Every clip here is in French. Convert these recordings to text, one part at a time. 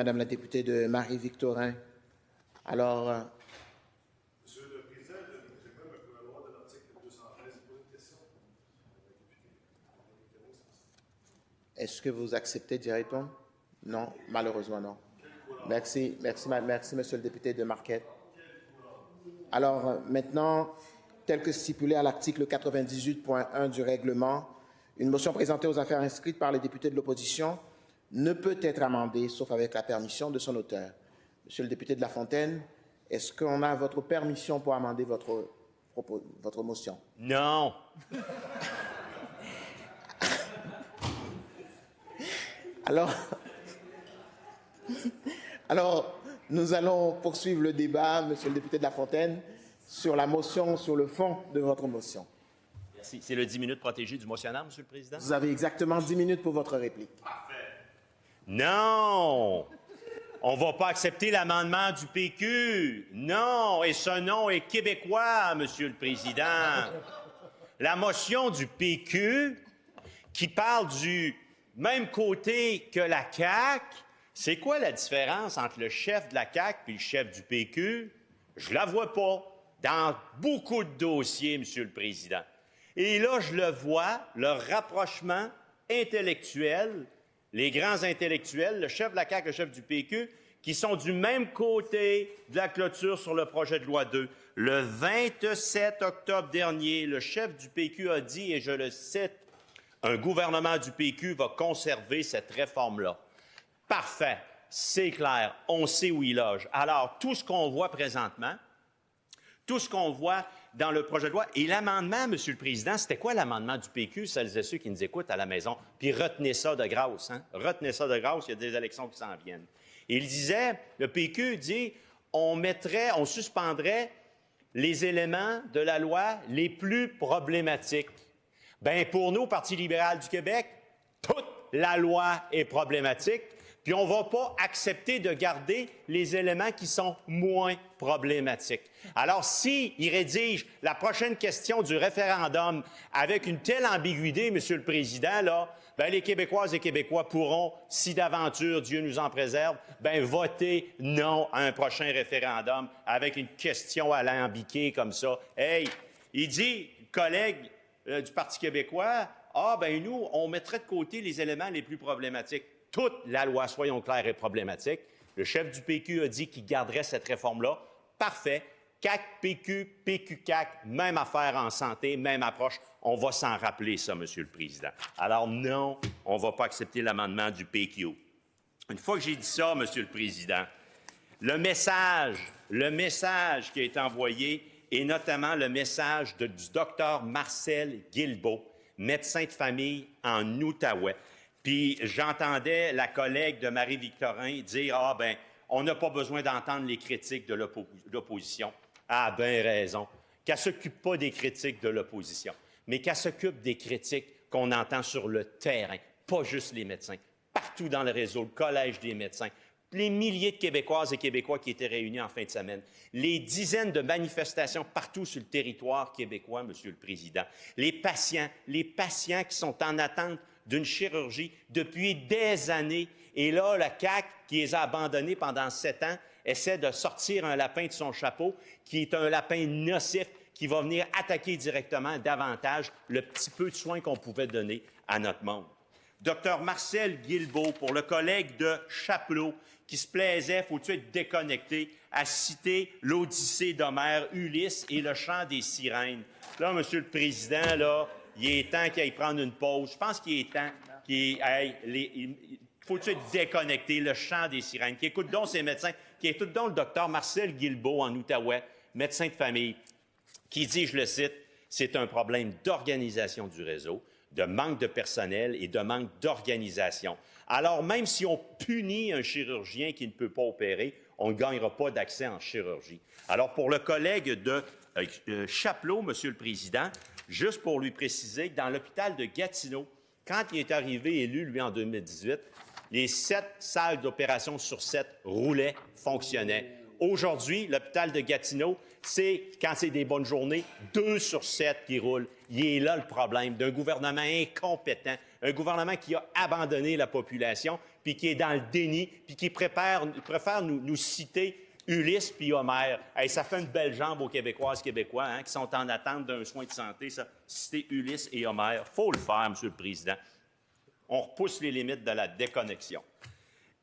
Madame la députée de Marie-Victorin. Alors, Monsieur le Président, j'ai même un droit de l'article 213 pour une question. est-ce que vous acceptez d'y répondre? Non, malheureusement non. Merci, monsieur le député de Marquette. Alors, maintenant, tel que stipulé à l'article 98.1 du règlement, une motion présentée aux affaires inscrites par les députés de l'opposition ne peut être amendée, sauf avec la permission de son auteur. Monsieur le député de La Fontaine, est-ce qu'on a votre permission pour amender votre motion? Non. Alors, nous allons poursuivre le débat, monsieur le député de La Fontaine, sur la motion, sur le fond de votre motion. Merci. C'est le 10 minutes protégé du motionnaire, monsieur le Président? Vous avez exactement 10 minutes pour votre réplique. Parfait. Non! On ne va pas accepter l'amendement du PQ. Non! Et ce nom est québécois, monsieur le Président. La motion du PQ, qui parle du même côté que la CAQ, c'est quoi la différence entre le chef de la CAQ et le chef du PQ? Je la vois pas dans beaucoup de dossiers, monsieur le Président. Et là, je le vois, le rapprochement intellectuel, les grands intellectuels, le chef de la CAQ et le chef du PQ, qui sont du même côté de la clôture sur le projet de loi 2. Le 27 octobre dernier, le chef du PQ a dit, et je le cite, « Un gouvernement du PQ va conserver cette réforme-là. » Parfait, c'est clair, on sait où il loge. Alors, tout ce qu'on voit présentement, tout ce qu'on voit dans le projet de loi, et l'amendement, monsieur le Président, c'était quoi l'amendement du PQ, celles et ceux qui nous écoutent à la maison? Puis retenez ça de grâce, hein? Retenez ça de grâce, il y a des élections qui s'en viennent. Il disait, le PQ dit, on suspendrait les éléments de la loi les plus problématiques. Bien, pour nous, au Parti libéral du Québec, toute la loi est problématique, puis on ne va pas accepter de garder les éléments qui sont moins problématiques. Alors, s'il rédige la prochaine question du référendum avec une telle ambiguïté, monsieur le Président, là, bien, les Québécoises et Québécois pourront, si d'aventure Dieu nous en préserve, bien, voter non à un prochain référendum avec une question alambiquée comme ça. Hey, il dit, collègue du Parti québécois, ah, bien, nous, on mettrait de côté les éléments les plus problématiques. Toute la loi, soyons clairs, est problématique. Le chef du PQ a dit qu'il garderait cette réforme-là. Parfait. CAQ, PQ, PQ-CAQ, même affaire en santé, même approche. On va s'en rappeler, ça, monsieur le Président. Alors non, on ne va pas accepter l'amendement du PQ. Une fois que j'ai dit ça, monsieur le Président, le message qui a été envoyé, et notamment le message du docteur Marcel Guilbeault, médecin de famille en Outaouais. Puis j'entendais la collègue de Marie-Victorin dire « Ah, ben, on n'a pas besoin d'entendre les critiques de l'opposition. » Ah, ben raison. Qu'elle ne s'occupe pas des critiques de l'opposition, mais qu'elle s'occupe des critiques qu'on entend sur le terrain, pas juste les médecins. Partout dans le réseau, le Collège des médecins, les milliers de Québécoises et Québécois qui étaient réunis en fin de semaine, les dizaines de manifestations partout sur le territoire québécois, monsieur le Président, les patients qui sont en attente d'une chirurgie depuis des années. Et là, la CAQ, qui les a abandonnés pendant 7 ans, essaie de sortir un lapin de son chapeau, qui est un lapin nocif, qui va venir attaquer directement davantage le petit peu de soins qu'on pouvait donner à notre monde. Dr Marcel Guilbeault, pour le collègue de Chapelot, qui se plaisait, faut-tu être déconnecté, à citer l'Odyssée d'Homère, Ulysse et le chant des sirènes. Là, monsieur le Président, là, il est temps qu'il aille prendre une pause. Je pense qu'il est temps qu'il aille... Faut-tu être déconnecté, le chant des sirènes, qui écoute donc ces médecins, qui écoute donc le docteur Marcel Guilbeault en Outaouais, médecin de famille, qui dit, je le cite, « C'est un problème d'organisation du réseau, de manque de personnel et de manque d'organisation. Alors, même si on punit un chirurgien qui ne peut pas opérer, on ne gagnera pas d'accès en chirurgie. » Alors, pour le collègue de Chapelot, monsieur le Président, juste pour lui préciser que dans l'hôpital de Gatineau, quand il est arrivé élu, lui, en 2018, les 7 salles d'opération sur 7 roulaient, fonctionnaient. Aujourd'hui, l'hôpital de Gatineau, c'est, quand c'est des bonnes journées, 2 sur 7 qui roulent. Il est là le problème d'un gouvernement incompétent, un gouvernement qui a abandonné la population, puis qui est dans le déni, puis qui préfère nous citer Ulysse puis Homère. Hey, ça fait une belle jambe aux Québécoises, Québécois, hein, qui sont en attente d'un soin de santé, ça. Citer Ulysse et Homère. Il faut le faire, M. le Président. On repousse les limites de la déconnexion.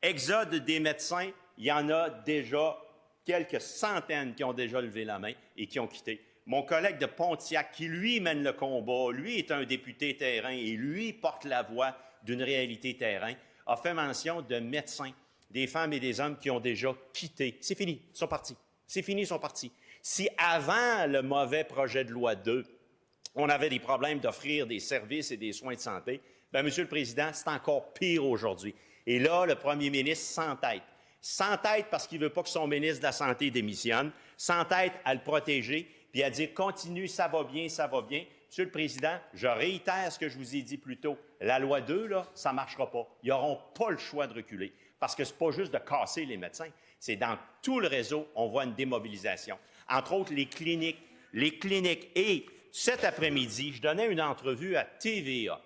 Exode des médecins, il y en a déjà quelques centaines qui ont déjà levé la main et qui ont quitté. Mon collègue de Pontiac, qui lui mène le combat, lui est un député terrain et lui porte la voix d'une réalité terrain, a fait mention de médecins, des femmes et des hommes qui ont déjà quitté. C'est fini, ils sont partis. C'est fini, ils sont partis. Si avant le mauvais projet de loi 2, on avait des problèmes d'offrir des services et des soins de santé, bien, Monsieur le Président, c'est encore pire aujourd'hui. Et là, le premier ministre s'entête. S'entête parce qu'il ne veut pas que son ministre de la Santé démissionne, s'entête à le protéger, puis à dire « continue, ça va bien, ça va bien ». Monsieur le Président, je réitère ce que je vous ai dit plus tôt. La loi 2, là, ça ne marchera pas. Ils n'auront pas le choix de reculer. Parce que ce n'est pas juste de casser les médecins. C'est dans tout le réseau, on voit une démobilisation. Entre autres, les cliniques. Et cet après-midi, je donnais une entrevue à TVA.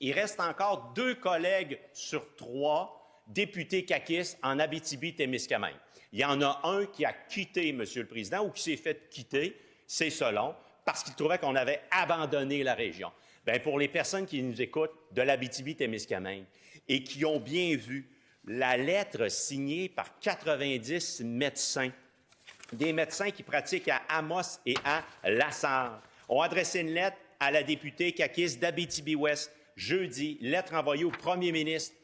Il reste encore 2 collègues sur 3 députés caquistes en Abitibi-Témiscamingue. Il y en a un qui a quitté, Monsieur le Président, ou qui s'est fait quitter, c'est selon, parce qu'il trouvait qu'on avait abandonné la région. Bien, pour les personnes qui nous écoutent de l'Abitibi-Témiscamingue et qui ont bien vu la lettre signée par 90 médecins, des médecins qui pratiquent à Amos et à Lassar, ont adressé une lettre à la députée caquiste d'Abitibi-Ouest jeudi, lettre envoyée au premier ministre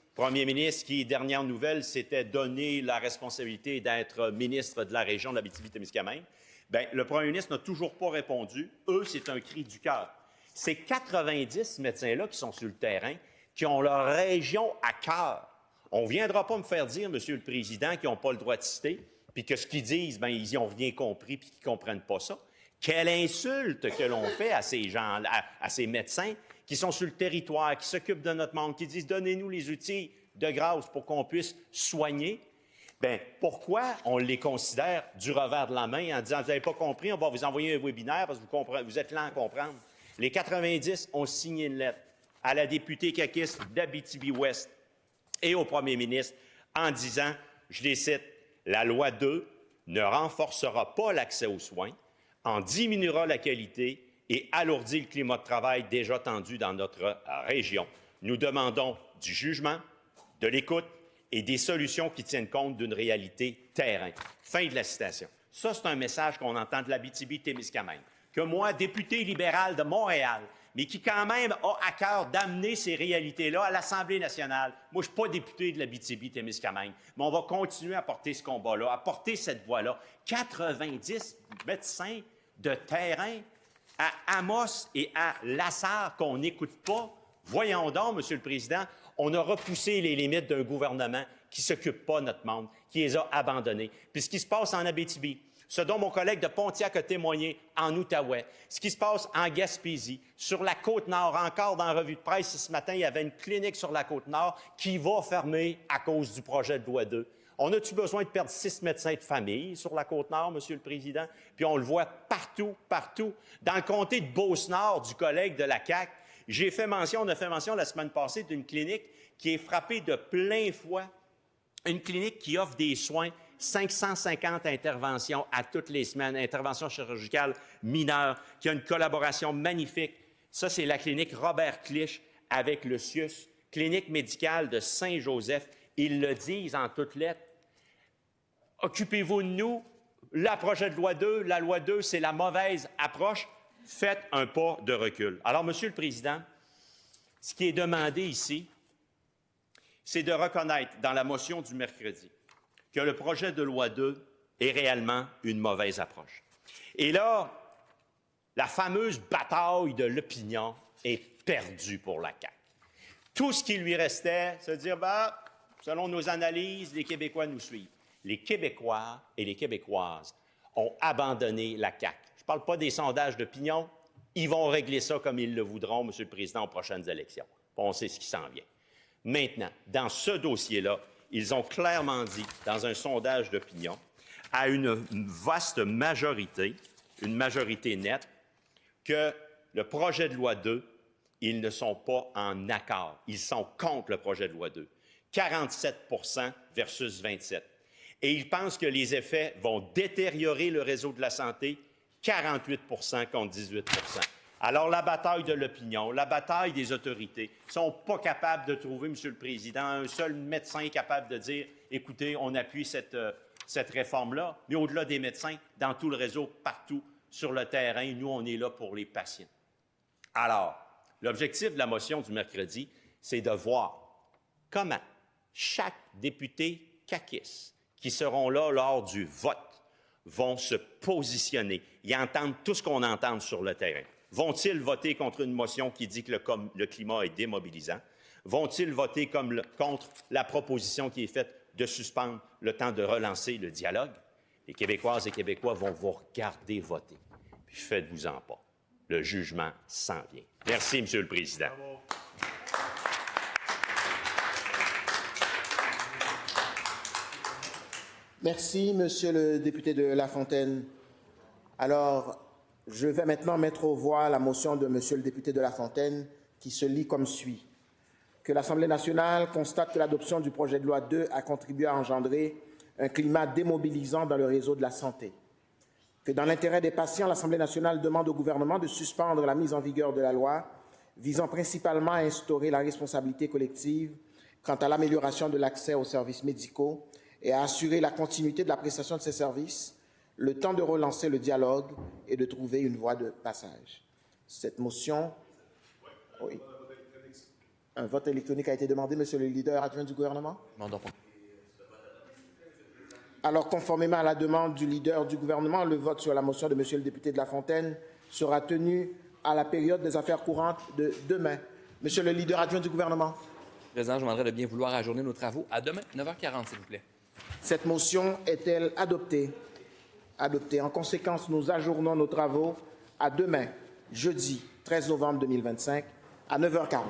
qui, dernière nouvelle, s'était donné la responsabilité d'être ministre de la région de l'Abitibi-Témiscamingue. Bien, le premier ministre n'a toujours pas répondu. Eux, c'est un cri du cœur. Ces 90 médecins-là qui sont sur le terrain, qui ont leur région à cœur. On ne viendra pas me faire dire, Monsieur le Président, qu'ils n'ont pas le droit de citer, puis que ce qu'ils disent, bien, ils n'y ont rien compris, puis qu'ils ne comprennent pas ça. Quelle insulte que l'on fait à ces gens, à ces médecins qui sont sur le territoire, qui s'occupent de notre monde, qui disent « donnez-nous les outils de grâce pour qu'on puisse soigner ». Bien, pourquoi on les considère du revers de la main en disant « vous n'avez pas compris, on va vous envoyer un webinaire parce que vous êtes lent à comprendre ». Les 90 ont signé une lettre à la députée caquiste d'Abitibi-Ouest et au premier ministre en disant, je les cite, « La loi 2 ne renforcera pas l'accès aux soins, en diminuera la qualité et alourdit le climat de travail déjà tendu dans notre région. Nous demandons du jugement, de l'écoute et des solutions qui tiennent compte d'une réalité terrain. » Fin de la citation. Ça, c'est un message qu'on entend de l'Abitibi-Témiscamingue, que moi, député libéral de Montréal, mais qui quand même a à cœur d'amener ces réalités-là à l'Assemblée nationale. Moi, je ne suis pas député de l'Abitibi-Témiscamingue, mais on va continuer à porter ce combat-là, à porter cette voix-là. 90 médecins de terrain à Amos et à Lassar qu'on n'écoute pas. Voyons donc, Monsieur le Président, on a repoussé les limites d'un gouvernement qui ne s'occupe pas de notre monde, qui les a abandonnés. Puis ce qui se passe en Abitibi, ce dont mon collègue de Pontiac a témoigné en Outaouais, ce qui se passe en Gaspésie, sur la Côte-Nord, encore dans la revue de presse, ce matin, il y avait une clinique sur la Côte-Nord qui va fermer à cause du projet de loi 2. On a-tu besoin de perdre 6 médecins de famille sur la Côte-Nord, Monsieur le Président? Puis on le voit partout, partout. Dans le comté de Beauce-Nord, du collègue de la CAQ, on a fait mention la semaine passée d'une clinique qui est frappée de plein fouet, une clinique qui offre des soins, 550 interventions à toutes les semaines, interventions chirurgicales mineures, qui a une collaboration magnifique. Ça, c'est la clinique Robert Clich avec le CIUS, clinique médicale de Saint-Joseph. Ils le disent en toutes lettres. Occupez-vous de nous. Le projet de loi 2, la loi 2, c'est la mauvaise approche. Faites un pas de recul. Alors, Monsieur le Président, ce qui est demandé ici, c'est de reconnaître dans la motion du mercredi que le projet de loi 2 est réellement une mauvaise approche. Et là, la fameuse bataille de l'opinion est perdue pour la CAQ. Tout ce qui lui restait, c'est de dire, selon nos analyses, les Québécois nous suivent. Les Québécois et les Québécoises ont abandonné la CAQ. Je ne parle pas des sondages d'opinion. Ils vont régler ça comme ils le voudront, Monsieur le Président, aux prochaines élections. On sait ce qui s'en vient. Maintenant, dans ce dossier-là, ils ont clairement dit, dans un sondage d'opinion, à une vaste majorité, une majorité nette, que le projet de loi 2, ils ne sont pas en accord. Ils sont contre le projet de loi 2. 47 versus 27. Et ils pensent que les effets vont détériorer le réseau de la santé, 48 contre 18 Alors, la bataille de l'opinion, la bataille des autorités ne sont pas capables de trouver, Monsieur le Président, un seul médecin capable de dire « Écoutez, on appuie cette réforme-là », mais au-delà des médecins, dans tout le réseau, partout sur le terrain, nous, on est là pour les patients. Alors, l'objectif de la motion du mercredi, c'est de voir comment chaque député caquiste qui seront là lors du vote vont se positionner et entendre tout ce qu'on entend sur le terrain. Vont-ils voter contre une motion qui dit que le climat est démobilisant? Vont-ils voter contre la proposition qui est faite de suspendre le temps de relancer le dialogue? Les Québécoises et Québécois vont vous regarder voter. Puis faites-vous-en pas. Le jugement s'en vient. Merci, Monsieur le Président. Bravo. Merci, Monsieur le député de Lafontaine. Alors, je vais maintenant mettre aux voix la motion de Monsieur le député de Lafontaine qui se lit comme suit. Que l'Assemblée nationale constate que l'adoption du projet de loi 2 a contribué à engendrer un climat démobilisant dans le réseau de la santé. Que dans l'intérêt des patients, l'Assemblée nationale demande au gouvernement de suspendre la mise en vigueur de la loi visant principalement à instaurer la responsabilité collective quant à l'amélioration de l'accès aux services médicaux et à assurer la continuité de la prestation de ces services, le temps de relancer le dialogue et de trouver une voie de passage. Cette motion... Oui. Un vote électronique a été demandé, Monsieur le leader adjoint du gouvernement. Alors, conformément à la demande du leader du gouvernement, le vote sur la motion de Monsieur le député de Lafontaine sera tenu à la période des affaires courantes de demain. Monsieur le leader adjoint du gouvernement. Président, je vous demanderai de bien vouloir ajourner nos travaux à demain, 9h40, s'il vous plaît. Cette motion est-elle adoptée? Adoptée. En conséquence, nous ajournons nos travaux à demain, jeudi 13 novembre 2025, à 9h40.